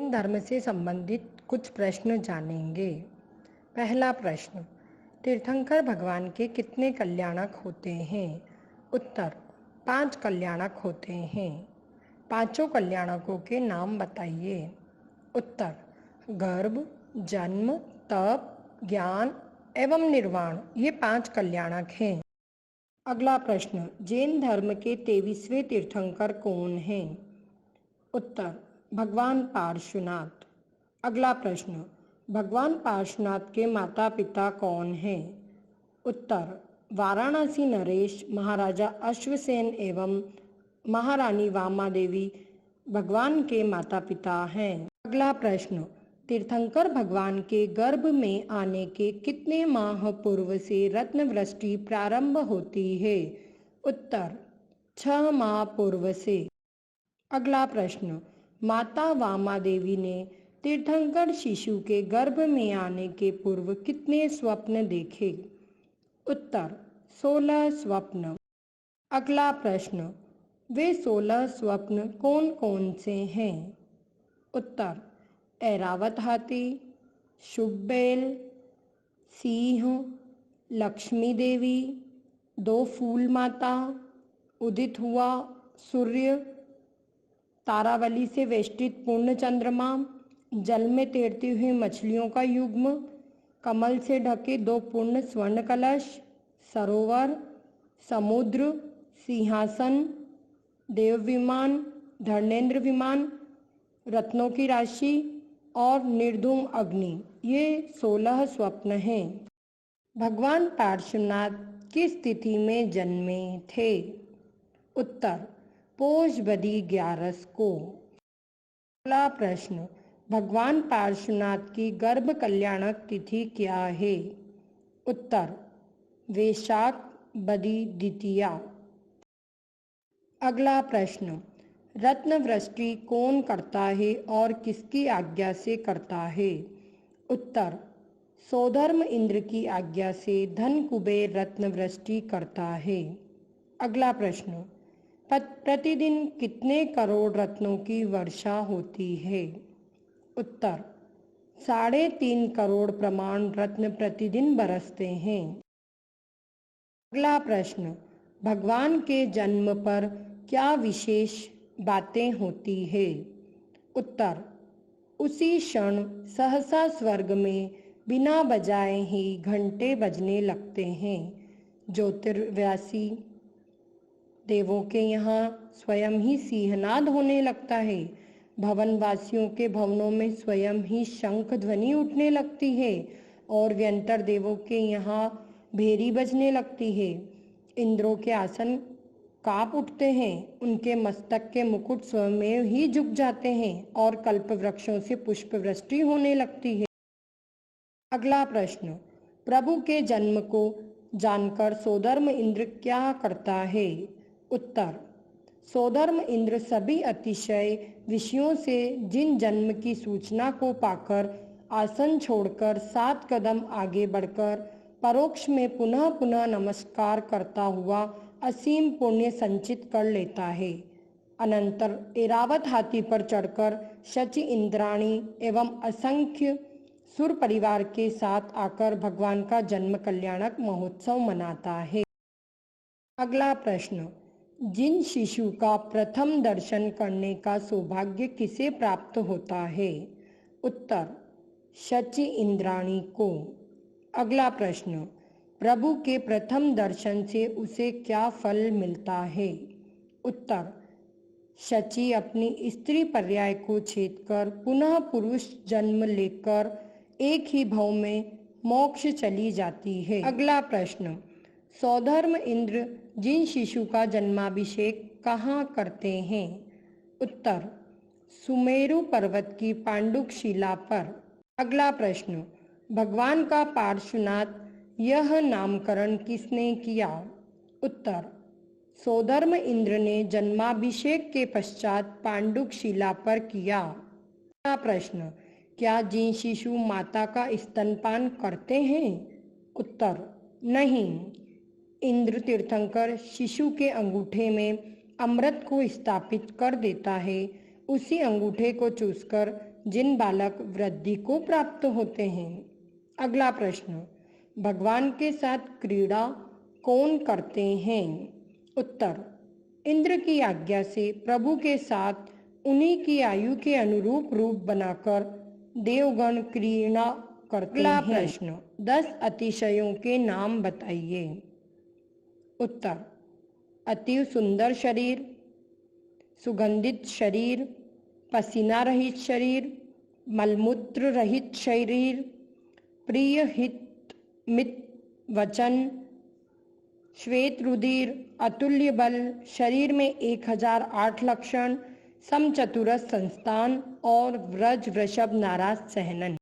जैन धर्म से संबंधित कुछ प्रश्न जानेंगे। पहला प्रश्न, तीर्थंकर भगवान के कितने कल्याणक होते हैं? उत्तर, 5 कल्याणक होते हैं। पांचों कल्याणकों के नाम बताइए। उत्तर, गर्भ, जन्म, तप, ज्ञान एवं निर्वाण, ये 5 कल्याणक हैं। अगला प्रश्न, जैन धर्म के 23वें तीर्थंकर कौन हैं? उत्तर, भगवान पार्श्वनाथ। अगला प्रश्न, भगवान पार्श्वनाथ के माता पिता कौन हैं? उत्तर, वाराणसी नरेश, महाराजा अश्वसेन एवं महारानी वामा देवी भगवान के माता पिता हैं। अगला प्रश्न, तीर्थंकर भगवान के गर्भ में आने के कितने माह पूर्व से रत्नवृष्टि प्रारंभ होती है? उत्तर, 6 माह पूर्व से। अगला प्रश्न, माता वामा देवी ने तीर्थंकर शिशु के गर्भ में आने के पूर्व कितने स्वप्न देखे? उत्तर, 16 स्वप्न। अगला प्रश्न, वे 16 स्वप्न कौन कौन से हैं? उत्तर, ऐरावत हाथी, शुभ बैल, सिंह, लक्ष्मी देवी, 2 फूल माता, उदित हुआ सूर्य, तारावली से वेष्टित पूर्ण चंद्रमा, जल में तैरती हुई मछलियों का युग्म, कमल से ढके 2 पूर्ण स्वर्ण कलश, सरोवर, समुद्र, सिंहासन, देव विमान, धर्मेंद्र विमान, रत्नों की राशि और निर्धूम अग्नि, ये 16 स्वप्न हैं। भगवान पार्श्वनाथ किस तिथि में जन्मे थे? उत्तर, पोष बदी 11 को। अगला प्रश्न, भगवान पार्श्वनाथ की गर्भ कल्याणक तिथि क्या है? उत्तर, वैशाख बदी द्वितीया। अगला प्रश्न, रत्नवृष्टि कौन करता है और किसकी आज्ञा से करता है? उत्तर, सौधर्म इंद्र की आज्ञा से धन कुबेर रत्नवृष्टि करता है। अगला प्रश्न, प्रतिदिन कितने करोड़ रत्नों की वर्षा होती है? उत्तर, 3.5 करोड़ प्रमाण रत्न प्रतिदिन बरसते हैं। अगला प्रश्न, भगवान के जन्म पर क्या विशेष बातें होती है? उत्तर, उसी क्षण सहसा स्वर्ग में बिना बजाए ही घंटे बजने लगते हैं। ज्योतिर्व्यासी देवों के यहाँ स्वयं ही सिंहनाद होने लगता है। भवनवासियों के भवनों में स्वयं ही शंख ध्वनि उठने लगती है और व्यंतर देवों के यहाँ भेरी बजने लगती है। इंद्रों के आसन कांप उठते हैं, उनके मस्तक के मुकुट स्वयं ही झुक जाते हैं और कल्प वृक्षों से पुष्प वृष्टि होने लगती है। अगला प्रश्न, प्रभु के जन्म को जानकर सौधर्म इंद्र क्या करता है? उत्तर, सौधर्म इंद्र सभी अतिशय विषयों से जिन जन्म की सूचना को पाकर आसन छोड़कर 7 कदम आगे बढ़कर परोक्ष में पुनः पुनः नमस्कार करता हुआ असीम पुण्य संचित कर लेता है। अनंतर ऐरावत हाथी पर चढ़कर शची, इंद्राणी एवं असंख्य सुर परिवार के साथ आकर भगवान का जन्म कल्याणक महोत्सव मनाता है। अगला प्रश्न, जिन शिशु का प्रथम दर्शन करने का सौभाग्य किसे प्राप्त होता है? उत्तर, शची इंद्राणी को। अगला प्रश्न, प्रभु के प्रथम दर्शन से उसे क्या फल मिलता है? उत्तर, शची अपनी स्त्री पर्याय को छेदकर पुनः पुरुष जन्म लेकर एक ही भव में मोक्ष चली जाती है। अगला प्रश्न, सौधर्म इंद्र जिन शिशु का जन्माभिषेक कहाँ करते हैं? उत्तर, सुमेरु पर्वत की पांडुक शिला पर। अगला प्रश्न, भगवान का पार्श्वनाथ यह नामकरण किसने किया? उत्तर, सौधर्म इंद्र ने जन्माभिषेक के पश्चात पांडुक शिला पर किया। अगला प्रश्न, क्या जिन शिशु माता का स्तनपान करते हैं? उत्तर, नहीं। इंद्र तीर्थंकर शिशु के अंगूठे में अमृत को स्थापित कर देता है। उसी अंगूठे को चूसकर जिन बालक वृद्धि को प्राप्त होते हैं। अगला प्रश्न, भगवान के साथ क्रीड़ा कौन करते हैं? उत्तर, इंद्र की आज्ञा से प्रभु के साथ उन्हीं की आयु के अनुरूप रूप बनाकर देवगण क्रीड़ा करते हैं। अगला प्रश्न, 10 अतिशयों के नाम बताइए। उत्तर, अति सुंदर शरीर, सुगंधित शरीर, पसीना रहित शरीर, मलमूत्र रहित शरीर, प्रिय हित मित वचन, श्वेत रुधिर, अतुल्य बल, शरीर में 1008 लक्षण, समचतुरस संस्थान और व्रज वृषभ नाराज सहनन।